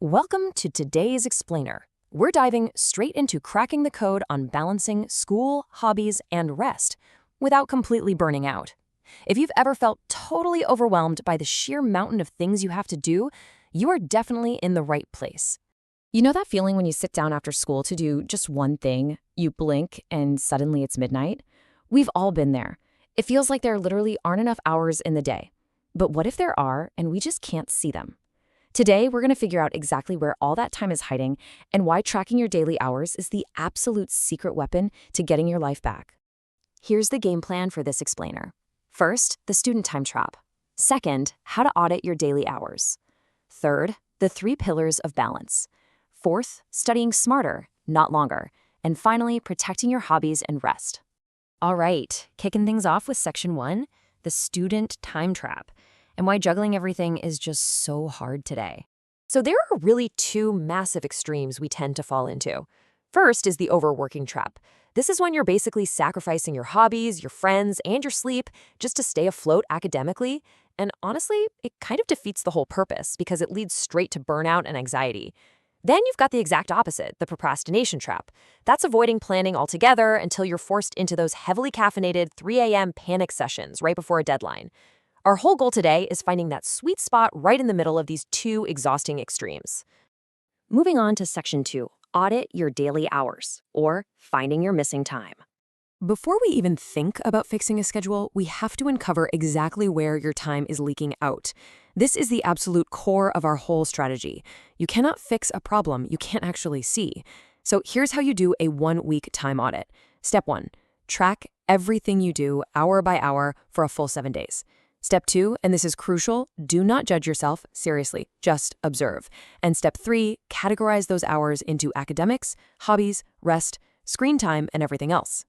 Welcome to today's Explainer. We're diving straight into cracking the code on balancing school, hobbies, and rest without completely burning out. If you've ever felt totally overwhelmed by the sheer mountain of things you have to do, you are definitely in the right place. You know that feeling when you sit down after school to do just one thing, you blink, and suddenly it's midnight? We've all been there. It feels like there literally aren't enough hours in the day. But what if there are, and we just can't see them? Today, we're going to figure out exactly where all that time is hiding and why tracking your daily hours is the absolute secret weapon to getting your life back. Here's the game plan for this explainer. First, the student time trap. Second, how to audit your daily hours. Third, the 3 pillars of balance. Fourth, studying smarter, not longer. And finally, protecting your hobbies and rest. All right, kicking things off with section 1, the student time trap, and why juggling everything is just so hard today. So there are really 2 massive extremes we tend to fall into. First is the overworking trap. This is when you're basically sacrificing your hobbies, your friends, and your sleep just to stay afloat academically. And honestly, it kind of defeats the whole purpose because it leads straight to burnout and anxiety. Then you've got the exact opposite, the procrastination trap. That's avoiding planning altogether until you're forced into those heavily caffeinated 3 a.m. panic sessions right before a deadline. Our whole goal today is finding that sweet spot right in the middle of these 2 exhausting extremes. Moving on to section 2, audit your daily hours, or finding your missing time. Before we even think about fixing a schedule, we have to uncover exactly where your time is leaking out. This is the absolute core of our whole strategy. You cannot fix a problem you can't actually see. So here's how you do a 1-week time audit. Step 1, track everything you do hour by hour for a full 7 days. Step 2, and this is crucial, do not judge yourself, seriously, just observe. And step 3, categorize those hours into academics, hobbies, rest, screen time, and everything else.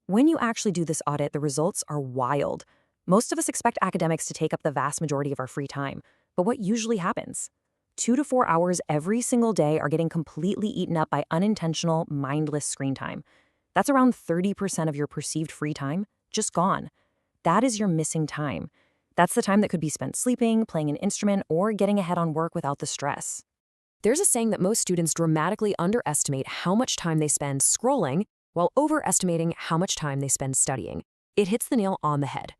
When you actually do this audit, the results are wild. Most of us expect academics to take up the vast majority of our free time, but what usually happens? 2 to 4 hours every single day are getting completely eaten up by unintentional, mindless screen time. That's around 30% of your perceived free time, just gone. That is your missing time. That's the time that could be spent sleeping, playing an instrument, or getting ahead on work without the stress. There's a saying that most students dramatically underestimate how much time they spend scrolling while overestimating how much time they spend studying. It hits the nail on the head.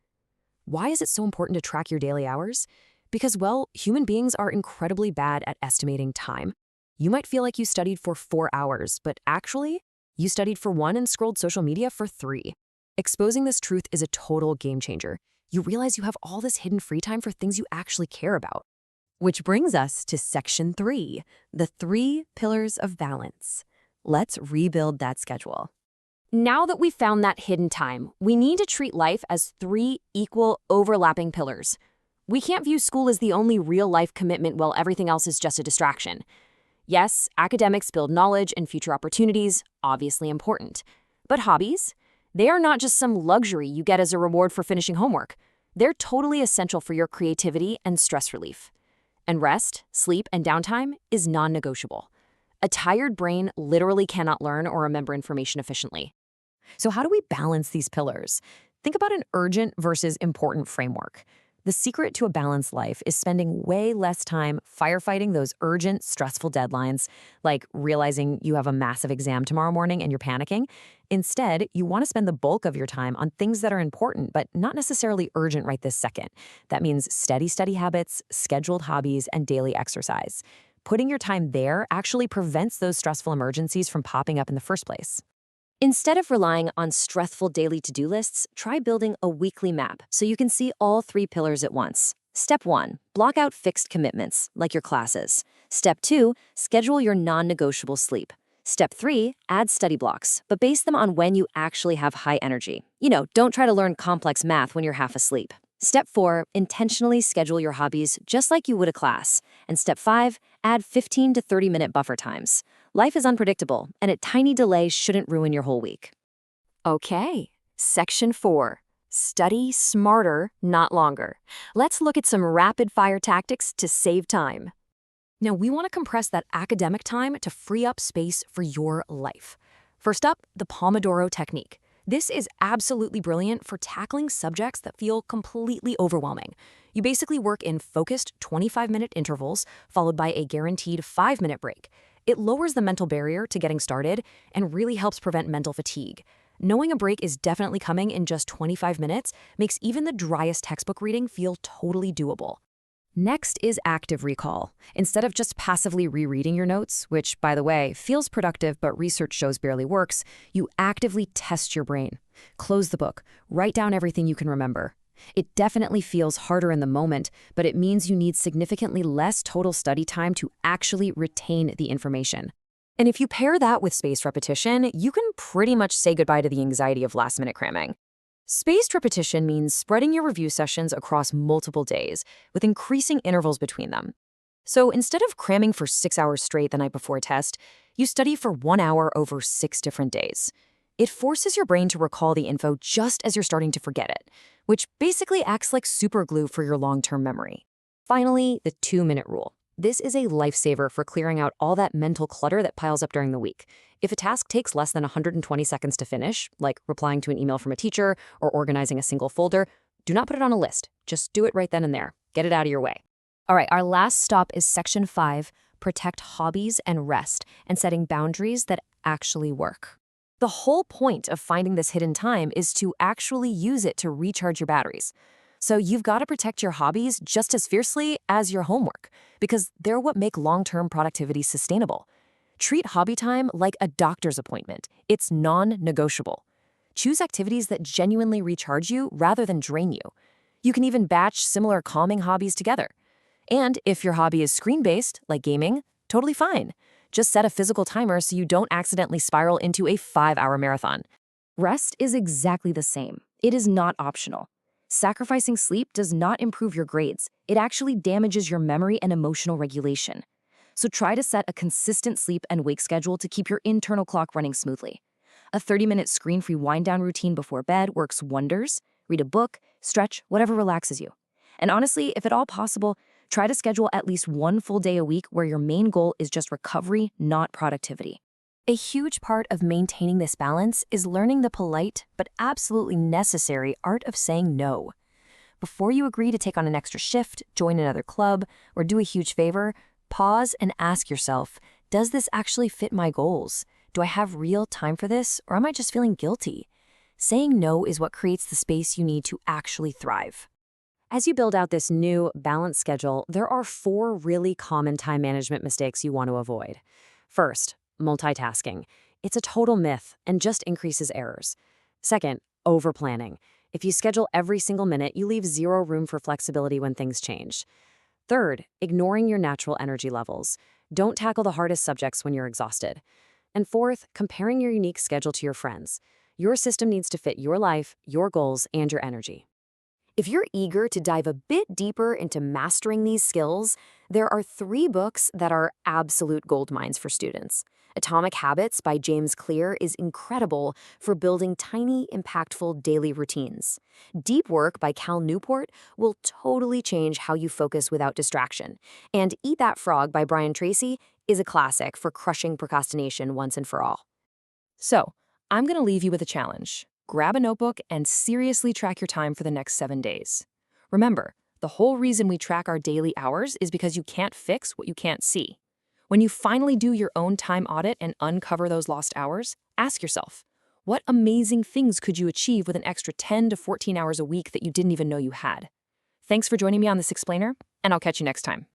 Why is it so important to track your daily hours? Because, well, human beings are incredibly bad at estimating time. You might feel like you studied for 4 hours, but actually, you studied for 1 and scrolled social media for 3. Exposing this truth is a total game changer. You realize you have all this hidden free time for things you actually care about. Which brings us to section 3, the 3 pillars of balance. Let's rebuild that schedule. Now that we've found that hidden time, we need to treat life as 3 equal, overlapping pillars. We can't view school as the only real-life commitment while everything else is just a distraction. Yes, academics build knowledge and future opportunities, obviously important. But hobbies? They are not just some luxury you get as a reward for finishing homework. They're totally essential for your creativity and stress relief. And rest, sleep, and downtime is non-negotiable. A tired brain literally cannot learn or remember information efficiently. So how do we balance these pillars? Think about an urgent versus important framework. The secret to a balanced life is spending way less time firefighting those urgent, stressful deadlines, like realizing you have a massive exam tomorrow morning and you're panicking. Instead, you want to spend the bulk of your time on things that are important, but not necessarily urgent right this second. That means steady study habits, scheduled hobbies, and daily exercise. Putting your time there actually prevents those stressful emergencies from popping up in the first place. Instead of relying on stressful daily to-do lists, try building a weekly map so you can see all 3 pillars at once. Step 1, block out fixed commitments, like your classes. Step 2, schedule your non-negotiable sleep. Step 3, add study blocks, but base them on when you actually have high energy. Don't try to learn complex math when you're half asleep. Step 4, intentionally schedule your hobbies just like you would a class. And step 5, add 15 to 30-minute buffer times. Life is unpredictable, and a tiny delay shouldn't ruin your whole week. Okay, section 4, study smarter, not longer. Let's look at some rapid-fire tactics to save time. Now, we want to compress that academic time to free up space for your life. First up, the Pomodoro technique. This is absolutely brilliant for tackling subjects that feel completely overwhelming. You basically work in focused 25-minute intervals, followed by a guaranteed 5-minute break. It lowers the mental barrier to getting started and really helps prevent mental fatigue. Knowing a break is definitely coming in just 25 minutes makes even the driest textbook reading feel totally doable. Next is active recall. Instead of just passively rereading your notes, which, by the way, feels productive but research shows barely works, you actively test your brain. Close the book. Write down everything you can remember. It definitely feels harder in the moment, but it means you need significantly less total study time to actually retain the information. And if you pair that with spaced repetition, you can pretty much say goodbye to the anxiety of last-minute cramming. Spaced repetition means spreading your review sessions across multiple days, with increasing intervals between them. So instead of cramming for 6 hours straight the night before a test, you study for 1 hour over 6 different days. It forces your brain to recall the info just as you're starting to forget it, which basically acts like super glue for your long-term memory. Finally, the 2-minute rule. This is a lifesaver for clearing out all that mental clutter that piles up during the week. If a task takes less than 120 seconds to finish, like replying to an email from a teacher or organizing a single folder, do not put it on a list. Just do it right then and there. Get it out of your way. All right, our last stop is Section 5, Protect Hobbies and Rest, and setting boundaries that actually work. The whole point of finding this hidden time is to actually use it to recharge your batteries. So you've got to protect your hobbies just as fiercely as your homework, because they're what make long-term productivity sustainable. Treat hobby time like a doctor's appointment. It's non-negotiable. Choose activities that genuinely recharge you rather than drain you. You can even batch similar calming hobbies together. And if your hobby is screen-based, like gaming, totally fine. Just set a physical timer so you don't accidentally spiral into a 5-hour marathon. Rest is exactly the same. It is not optional. Sacrificing sleep does not improve your grades. It actually damages your memory and emotional regulation. So try to set a consistent sleep and wake schedule to keep your internal clock running smoothly. A 30-minute screen-free wind-down routine before bed works wonders. Read a book, stretch, whatever relaxes you. And honestly, if at all possible, try to schedule at least 1 full day a week where your main goal is just recovery, not productivity. A huge part of maintaining this balance is learning the polite but absolutely necessary art of saying no. Before you agree to take on an extra shift, join another club, or do a huge favor, pause and ask yourself, does this actually fit my goals? Do I have real time for this, or am I just feeling guilty? Saying no is what creates the space you need to actually thrive. As you build out this new, balanced schedule, there are 4 really common time management mistakes you want to avoid. First, multitasking. It's a total myth and just increases errors. Second, overplanning. If you schedule every single minute, you leave 0 room for flexibility when things change. Third, ignoring your natural energy levels. Don't tackle the hardest subjects when you're exhausted. And fourth, comparing your unique schedule to your friends. Your system needs to fit your life, your goals, and your energy. If you're eager to dive a bit deeper into mastering these skills, there are 3 books that are absolute goldmines for students. Atomic Habits by James Clear is incredible for building tiny, impactful daily routines. Deep Work by Cal Newport will totally change how you focus without distraction. And Eat That Frog by Brian Tracy is a classic for crushing procrastination once and for all. So, I'm going to leave you with a challenge. Grab a notebook and seriously track your time for the next 7 days. Remember, the whole reason we track our daily hours is because you can't fix what you can't see. When you finally do your own time audit and uncover those lost hours, ask yourself, what amazing things could you achieve with an extra 10 to 14 hours a week that you didn't even know you had? Thanks for joining me on this explainer, and I'll catch you next time.